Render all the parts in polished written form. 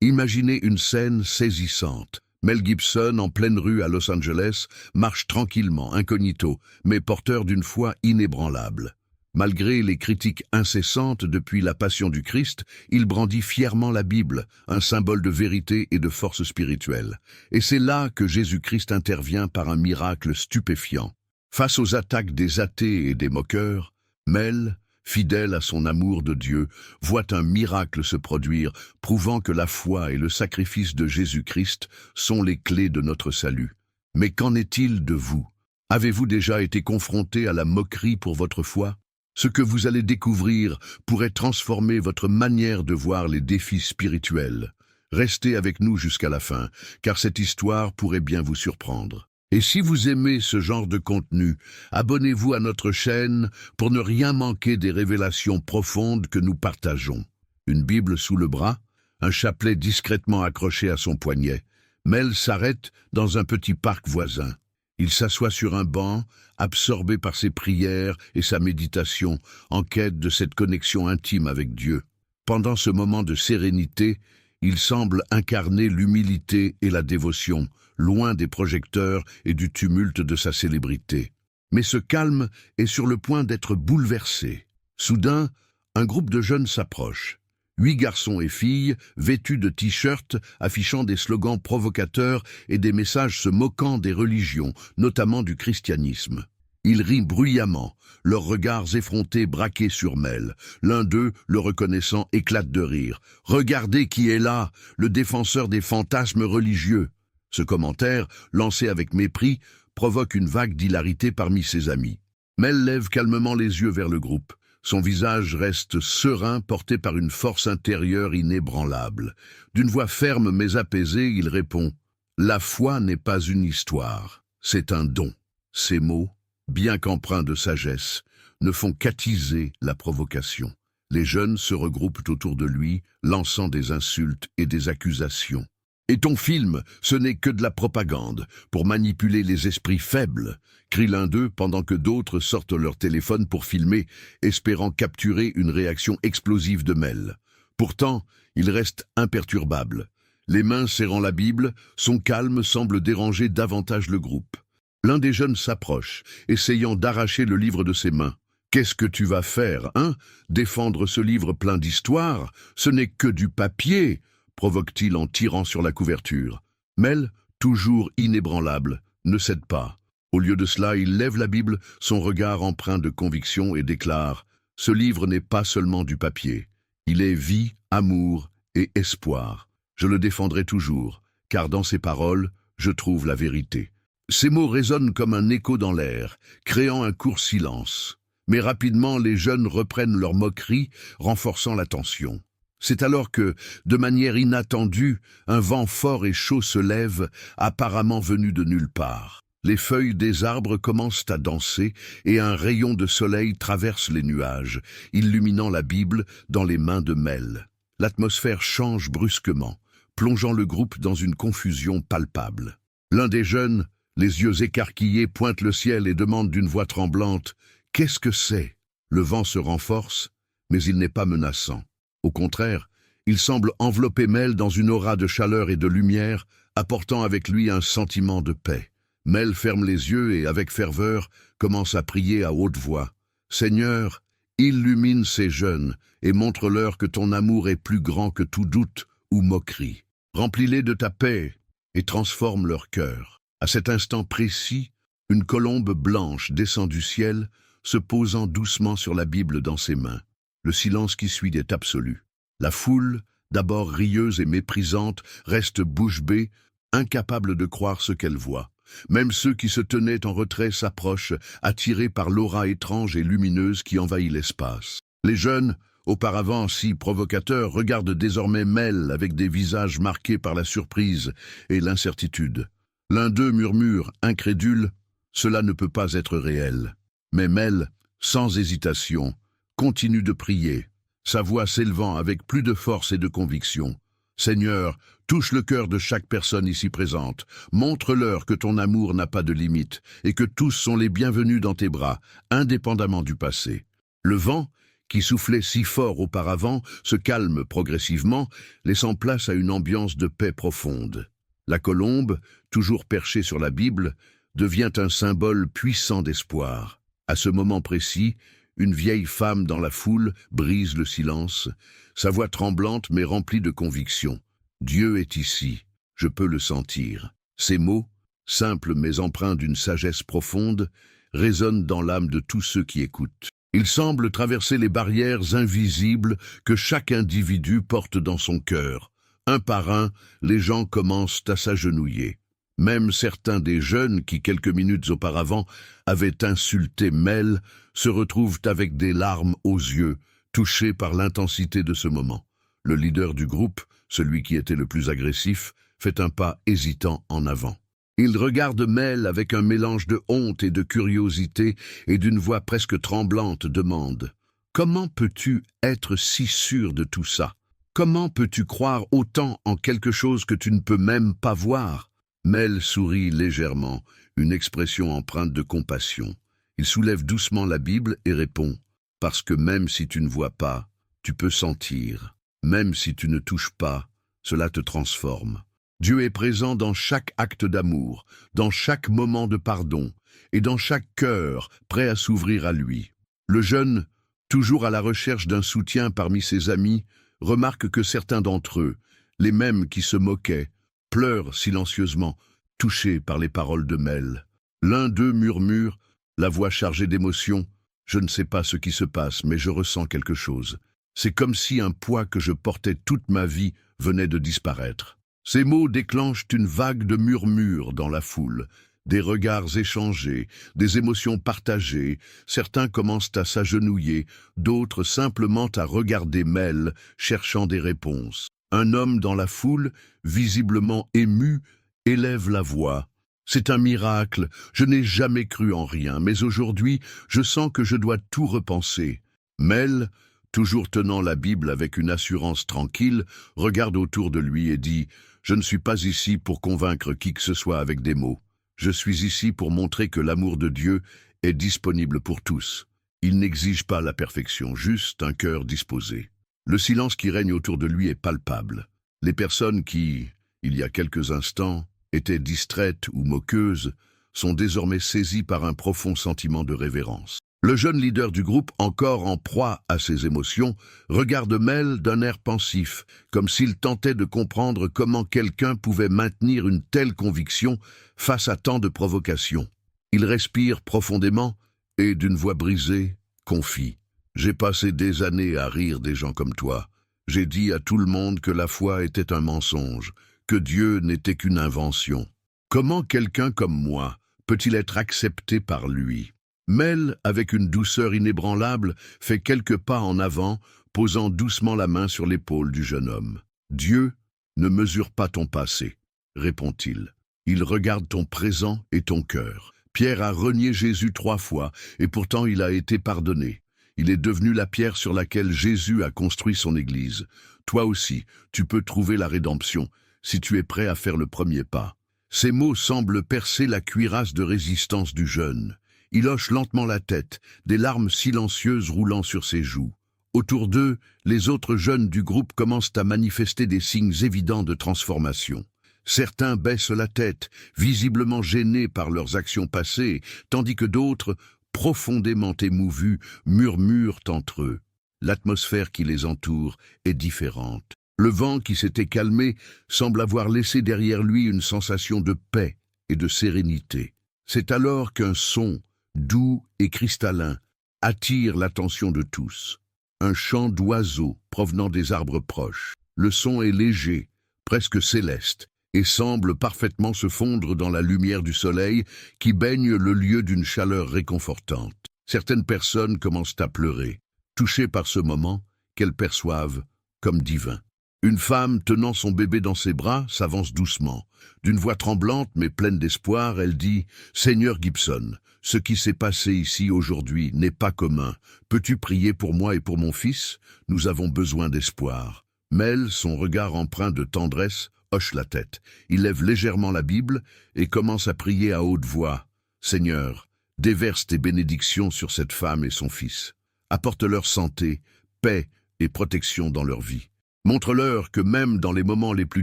Imaginez une scène saisissante. Mel Gibson, en pleine rue à Los Angeles, marche tranquillement, incognito, mais porteur d'une foi inébranlable. Malgré les critiques incessantes depuis la Passion du Christ, il brandit fièrement la Bible, un symbole de vérité et de force spirituelle. Et c'est là que Jésus-Christ intervient par un miracle stupéfiant. Face aux attaques des athées et des moqueurs, Mel, fidèle à son amour de Dieu, voit un miracle se produire, prouvant que la foi et le sacrifice de Jésus-Christ sont les clés de notre salut. Mais qu'en est-il de vous? Avez-vous déjà été confronté à la moquerie pour votre foi? Ce que vous allez découvrir pourrait transformer votre manière de voir les défis spirituels. Restez avec nous jusqu'à la fin, car cette histoire pourrait bien vous surprendre. Et si vous aimez ce genre de contenu, abonnez-vous à notre chaîne pour ne rien manquer des révélations profondes que nous partageons. Une Bible sous le bras, un chapelet discrètement accroché à son poignet. Mel s'arrête dans un petit parc voisin. Il s'assoit sur un banc, absorbé par ses prières et sa méditation, en quête de cette connexion intime avec Dieu. Pendant ce moment de sérénité, il semble incarner l'humilité et la dévotion, loin des projecteurs et du tumulte de sa célébrité. Mais ce calme est sur le point d'être bouleversé. Soudain, un groupe de jeunes s'approche. 8 garçons et filles, vêtus de t-shirts, affichant des slogans provocateurs et des messages se moquant des religions, notamment du christianisme. Ils rient bruyamment, leurs regards effrontés braqués sur Mel. L'un d'eux, le reconnaissant, éclate de rire. « Regardez qui est là, le défenseur des fantasmes religieux !» Ce commentaire, lancé avec mépris, provoque une vague d'hilarité parmi ses amis. Mel lève calmement les yeux vers le groupe. Son visage reste serein, porté par une force intérieure inébranlable. D'une voix ferme mais apaisée, il répond « La foi n'est pas une histoire, c'est un don. » Ces mots, bien qu'empreints de sagesse, ne font qu'attiser la provocation. Les jeunes se regroupent autour de lui, lançant des insultes et des accusations. « Et ton film, ce n'est que de la propagande, pour manipuler les esprits faibles !» crie l'un d'eux pendant que d'autres sortent leur téléphone pour filmer, espérant capturer une réaction explosive de Mel. Pourtant, il reste imperturbable. Les mains serrant la Bible, son calme semble déranger davantage le groupe. L'un des jeunes s'approche, essayant d'arracher le livre de ses mains. « Qu'est-ce que tu vas faire, hein? Défendre ce livre plein d'histoires? Ce n'est que du papier !» provoque-t-il en tirant sur la couverture. Mel, toujours inébranlable, ne cède pas. Au lieu de cela, il lève la Bible, son regard empreint de conviction et déclare « Ce livre n'est pas seulement du papier. Il est vie, amour et espoir. Je le défendrai toujours, car dans ses paroles, je trouve la vérité. » Ces mots résonnent comme un écho dans l'air, créant un court silence. Mais rapidement, les jeunes reprennent leur moquerie, renforçant la tension. C'est alors que, de manière inattendue, un vent fort et chaud se lève, apparemment venu de nulle part. Les feuilles des arbres commencent à danser et un rayon de soleil traverse les nuages, illuminant la Bible dans les mains de Mel. L'atmosphère change brusquement, plongeant le groupe dans une confusion palpable. L'un des jeunes, les yeux écarquillés, pointe le ciel et demande d'une voix tremblante « Qu'est-ce que c'est ?» Le vent se renforce, mais il n'est pas menaçant. Au contraire, il semble envelopper Mel dans une aura de chaleur et de lumière, apportant avec lui un sentiment de paix. Mel ferme les yeux et, avec ferveur, commence à prier à haute voix. « Seigneur, illumine ces jeunes et montre-leur que ton amour est plus grand que tout doute ou moquerie. Remplis-les de ta paix et transforme leur cœur. » À cet instant précis, une colombe blanche descend du ciel, se posant doucement sur la Bible dans ses mains. Le silence qui suit est absolu. La foule, d'abord rieuse et méprisante, reste bouche bée, incapable de croire ce qu'elle voit. Même ceux qui se tenaient en retrait s'approchent, attirés par l'aura étrange et lumineuse qui envahit l'espace. Les jeunes, auparavant si provocateurs, regardent désormais Mel avec des visages marqués par la surprise et l'incertitude. L'un d'eux murmure, incrédule, « Cela ne peut pas être réel ». Mais Mel, sans hésitation, continue de prier, sa voix s'élevant avec plus de force et de conviction. « Seigneur, touche le cœur de chaque personne ici présente. Montre-leur que ton amour n'a pas de limite et que tous sont les bienvenus dans tes bras, indépendamment du passé. » Le vent, qui soufflait si fort auparavant, se calme progressivement, laissant place à une ambiance de paix profonde. La colombe, toujours perchée sur la Bible, devient un symbole puissant d'espoir. À ce moment précis, une vieille femme dans la foule brise le silence, sa voix tremblante mais remplie de conviction. « Dieu est ici, je peux le sentir ». Ces mots, simples mais empreints d'une sagesse profonde, résonnent dans l'âme de tous ceux qui écoutent. Ils semblent traverser les barrières invisibles que chaque individu porte dans son cœur. Un par un, les gens commencent à s'agenouiller. Même certains des jeunes qui, quelques minutes auparavant, avaient insulté Mel, se retrouvent avec des larmes aux yeux, touchés par l'intensité de ce moment. Le leader du groupe, celui qui était le plus agressif, fait un pas hésitant en avant. Il regarde Mel avec un mélange de honte et de curiosité et d'une voix presque tremblante demande « Comment peux-tu être si sûr de tout ça? Comment peux-tu croire autant en quelque chose que tu ne peux même pas voir ?» Mel sourit légèrement, une expression empreinte de compassion. Il soulève doucement la Bible et répond « Parce que même si tu ne vois pas, tu peux sentir. Même si tu ne touches pas, cela te transforme. » Dieu est présent dans chaque acte d'amour, dans chaque moment de pardon et dans chaque cœur prêt à s'ouvrir à lui. Le jeune, toujours à la recherche d'un soutien parmi ses amis, remarque que certains d'entre eux, les mêmes qui se moquaient, pleurent silencieusement, touchés par les paroles de Mel. L'un d'eux murmure, la voix chargée d'émotion, « Je ne sais pas ce qui se passe, mais je ressens quelque chose. C'est comme si un poids que je portais toute ma vie venait de disparaître. » Ces mots déclenchent une vague de murmures dans la foule, des regards échangés, des émotions partagées. Certains commencent à s'agenouiller, d'autres simplement à regarder Mel, cherchant des réponses. Un homme dans la foule, visiblement ému, élève la voix. « C'est un miracle, je n'ai jamais cru en rien, mais aujourd'hui, je sens que je dois tout repenser. » Mel, toujours tenant la Bible avec une assurance tranquille, regarde autour de lui et dit « Je ne suis pas ici pour convaincre qui que ce soit avec des mots. Je suis ici pour montrer que l'amour de Dieu est disponible pour tous. Il n'exige pas la perfection, juste un cœur disposé. » Le silence qui règne autour de lui est palpable. Les personnes qui, il y a quelques instants, étaient distraites ou moqueuses, sont désormais saisies par un profond sentiment de révérence. Le jeune leader du groupe, encore en proie à ses émotions, regarde Mel d'un air pensif, comme s'il tentait de comprendre comment quelqu'un pouvait maintenir une telle conviction face à tant de provocations. Il respire profondément et, d'une voix brisée, confie « J'ai passé des années à rire des gens comme toi. J'ai dit à tout le monde que la foi était un mensonge, que Dieu n'était qu'une invention. Comment quelqu'un comme moi peut-il être accepté par lui ?» Mel, avec une douceur inébranlable, fait quelques pas en avant, posant doucement la main sur l'épaule du jeune homme. « Dieu ne mesure pas ton passé, » répond-il. « Il regarde ton présent et ton cœur. Pierre a renié Jésus 3 fois, et pourtant il a été pardonné. Il est devenu la pierre sur laquelle Jésus a construit son Église. Toi aussi, tu peux trouver la rédemption, si tu es prêt à faire le premier pas. » Ces mots semblent percer la cuirasse de résistance du jeune. Il hoche lentement la tête, des larmes silencieuses roulant sur ses joues. Autour d'eux, les autres jeunes du groupe commencent à manifester des signes évidents de transformation. Certains baissent la tête, visiblement gênés par leurs actions passées, tandis que d'autres, profondément émouvus, murmurent entre eux. L'atmosphère qui les entoure est différente. Le vent qui s'était calmé semble avoir laissé derrière lui une sensation de paix et de sérénité. C'est alors qu'un son, doux et cristallin, attire l'attention de tous. Un chant d'oiseaux provenant des arbres proches. Le son est léger, presque céleste, et semble parfaitement se fondre dans la lumière du soleil qui baigne le lieu d'une chaleur réconfortante. Certaines personnes commencent à pleurer, touchées par ce moment qu'elles perçoivent comme divin. Une femme tenant son bébé dans ses bras s'avance doucement. D'une voix tremblante mais pleine d'espoir, elle dit « Seigneur Gibson, ce qui s'est passé ici aujourd'hui n'est pas commun. Peux-tu prier pour moi et pour mon fils? Nous avons besoin d'espoir. » Mel, son regard empreint de tendresse, hoche la tête. Il lève légèrement la Bible et commence à prier à haute voix. « Seigneur, déverse tes bénédictions sur cette femme et son fils. apporte-leur santé, paix et protection dans leur vie. Montre-leur que même dans les moments les plus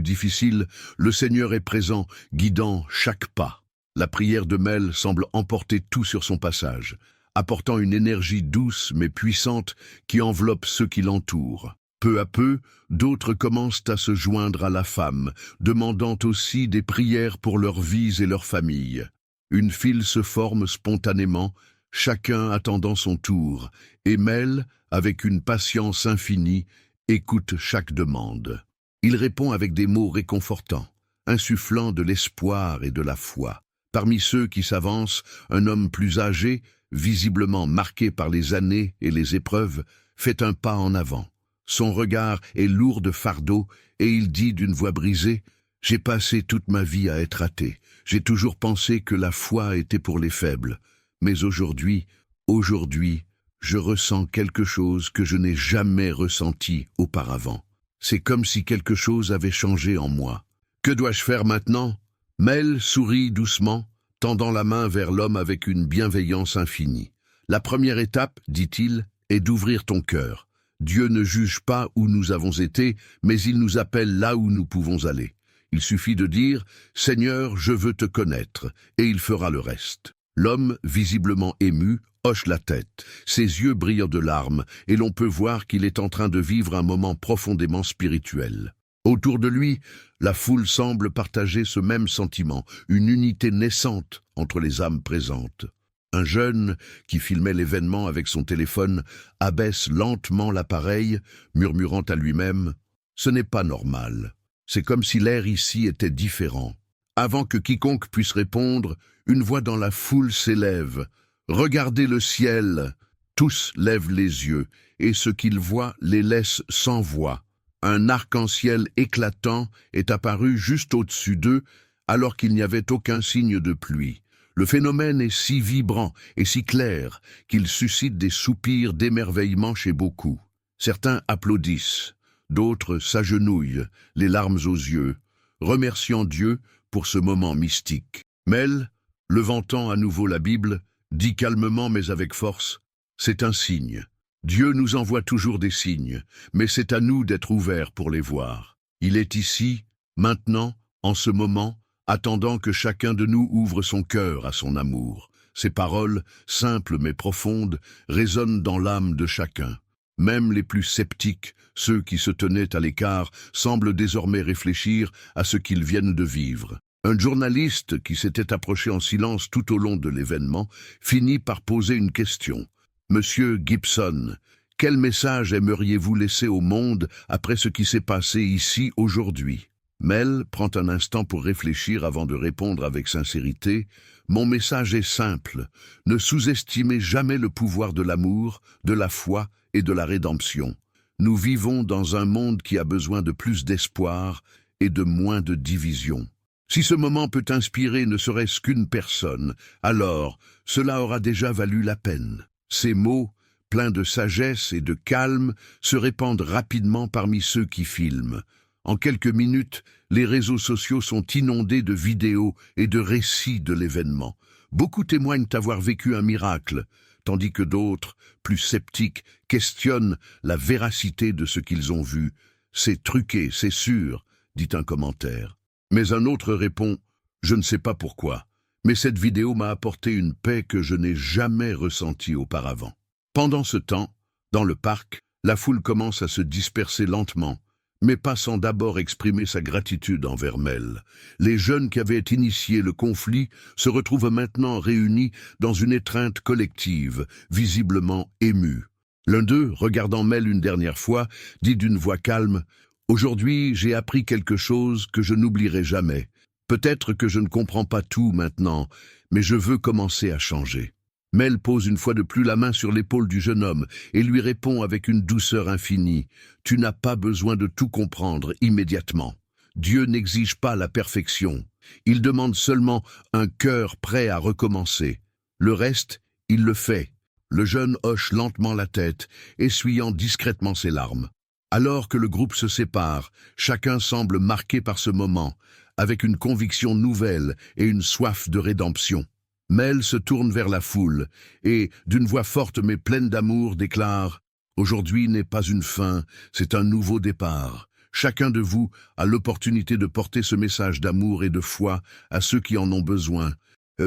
difficiles, le Seigneur est présent, guidant chaque pas. La prière de Mel semble emporter tout sur son passage, apportant une énergie douce mais puissante qui enveloppe ceux qui l'entourent. Peu à peu, d'autres commencent à se joindre à la femme, demandant aussi des prières pour leurs vies et leurs familles. Une file se forme spontanément, chacun attendant son tour, et Mel, avec une patience infinie, écoute chaque demande. Il répond avec des mots réconfortants, insufflant de l'espoir et de la foi. Parmi ceux qui s'avancent, un homme plus âgé, visiblement marqué par les années et les épreuves, fait un pas en avant. Son regard est lourd de fardeau et il dit d'une voix brisée « J'ai passé toute ma vie à être athée. J'ai toujours pensé que la foi était pour les faibles. Mais aujourd'hui, je ressens quelque chose que je n'ai jamais ressenti auparavant. C'est comme si quelque chose avait changé en moi. Que dois-je faire maintenant ?» Mel sourit doucement, tendant la main vers l'homme avec une bienveillance infinie. « La première étape, dit-il, est d'ouvrir ton cœur. Dieu ne juge pas où nous avons été, mais il nous appelle là où nous pouvons aller. Il suffit de dire « Seigneur, je veux te connaître » et il fera le reste. » L'homme, visiblement ému, hoche la tête. Ses yeux brillent de larmes et l'on peut voir qu'il est en train de vivre un moment profondément spirituel. Autour de lui, la foule semble partager ce même sentiment, une unité naissante entre les âmes présentes. Un jeune, qui filmait l'événement avec son téléphone, abaisse lentement l'appareil, murmurant à lui-même « Ce n'est pas normal. C'est comme si l'air ici était différent. » Avant que quiconque puisse répondre, une voix dans la foule s'élève. « Regardez le ciel !» Tous lèvent les yeux, et ce qu'ils voient les laisse sans voix. Un arc-en-ciel éclatant est apparu juste au-dessus d'eux, alors qu'il n'y avait aucun signe de pluie. Le phénomène est si vibrant et si clair qu'il suscite des soupirs d'émerveillement chez beaucoup. Certains applaudissent, d'autres s'agenouillent, les larmes aux yeux, remerciant Dieu pour ce moment mystique. Mel, levantant à nouveau la Bible, dit calmement mais avec force « C'est un signe. Dieu nous envoie toujours des signes, mais c'est à nous d'être ouverts pour les voir. Il est ici, maintenant, en ce moment, attendant que chacun de nous ouvre son cœur à son amour. » Ces paroles, simples mais profondes, résonnent dans l'âme de chacun. Même les plus sceptiques, ceux qui se tenaient à l'écart, semblent désormais réfléchir à ce qu'ils viennent de vivre. Un journaliste qui s'était approché en silence tout au long de l'événement finit par poser une question. « Monsieur Gibson, quel message aimeriez-vous laisser au monde après ce qui s'est passé ici aujourd'hui ?» Mel prend un instant pour réfléchir avant de répondre avec sincérité. « Mon message est simple. Ne sous-estimez jamais le pouvoir de l'amour, de la foi et de la rédemption. Nous vivons dans un monde qui a besoin de plus d'espoir et de moins de division. Si ce moment peut inspirer ne serait-ce qu'une personne, alors cela aura déjà valu la peine. » Ces mots, pleins de sagesse et de calme, se répandent rapidement parmi ceux qui filment. En quelques minutes, les réseaux sociaux sont inondés de vidéos et de récits de l'événement. Beaucoup témoignent avoir vécu un miracle, tandis que d'autres, plus sceptiques, questionnent la véracité de ce qu'ils ont vu. « C'est truqué, c'est sûr », dit un commentaire. Mais un autre répond « Je ne sais pas pourquoi, mais cette vidéo m'a apporté une paix que je n'ai jamais ressentie auparavant. » Pendant ce temps, dans le parc, la foule commence à se disperser lentement, mais pas sans d'abord exprimer sa gratitude envers Mel. Les jeunes qui avaient initié le conflit se retrouvent maintenant réunis dans une étreinte collective, visiblement émue. L'un d'eux, regardant Mel une dernière fois, dit d'une voix calme « Aujourd'hui, j'ai appris quelque chose que je n'oublierai jamais. Peut-être que je ne comprends pas tout maintenant, mais je veux commencer à changer. » Mel pose une fois de plus la main sur l'épaule du jeune homme et lui répond avec une douceur infinie. « Tu n'as pas besoin de tout comprendre immédiatement. Dieu n'exige pas la perfection. Il demande seulement un cœur prêt à recommencer. Le reste, il le fait. » Le jeune hoche lentement la tête, essuyant discrètement ses larmes. Alors que le groupe se sépare, chacun semble marqué par ce moment, avec une conviction nouvelle et une soif de rédemption. Mel se tourne vers la foule et, d'une voix forte mais pleine d'amour, déclare « Aujourd'hui n'est pas une fin, c'est un nouveau départ. Chacun de vous a l'opportunité de porter ce message d'amour et de foi à ceux qui en ont besoin.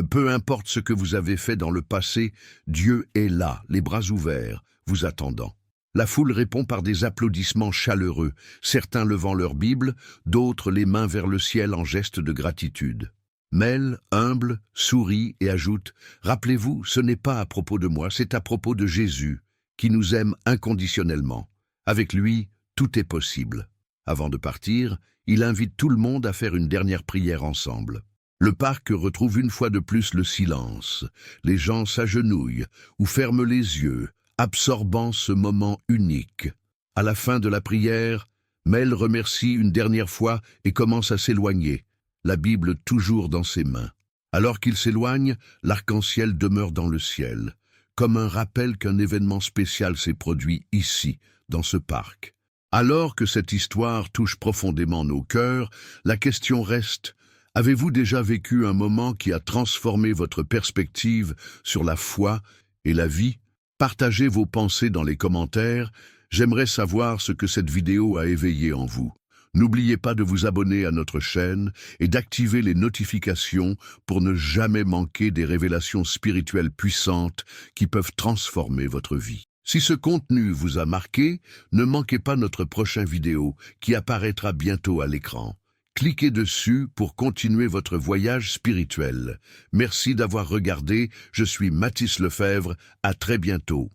Peu importe ce que vous avez fait dans le passé, Dieu est là, les bras ouverts, vous attendant. » La foule répond par des applaudissements chaleureux, certains levant leur Bible, d'autres les mains vers le ciel en geste de gratitude. Mel, humble, sourit et ajoute « Rappelez-vous, ce n'est pas à propos de moi, c'est à propos de Jésus, qui nous aime inconditionnellement. Avec lui, tout est possible. » Avant de partir, il invite tout le monde à faire une dernière prière ensemble. Le parc retrouve une fois de plus le silence. Les gens s'agenouillent ou ferment les yeux, absorbant ce moment unique. À la fin de la prière, Mel remercie une dernière fois et commence à s'éloigner, la Bible toujours dans ses mains. Alors qu'il s'éloigne, l'arc-en-ciel demeure dans le ciel, comme un rappel qu'un événement spécial s'est produit ici, dans ce parc. Alors que cette histoire touche profondément nos cœurs, la question reste: avez-vous déjà vécu un moment qui a transformé votre perspective sur la foi et la vie? Partagez vos pensées dans les commentaires, j'aimerais savoir ce que cette vidéo a éveillé en vous. N'oubliez pas de vous abonner à notre chaîne et d'activer les notifications pour ne jamais manquer des révélations spirituelles puissantes qui peuvent transformer votre vie. Si ce contenu vous a marqué, ne manquez pas notre prochaine vidéo qui apparaîtra bientôt à l'écran. Cliquez dessus pour continuer votre voyage spirituel. Merci d'avoir regardé, je suis Mathis Lefebvre, à très bientôt.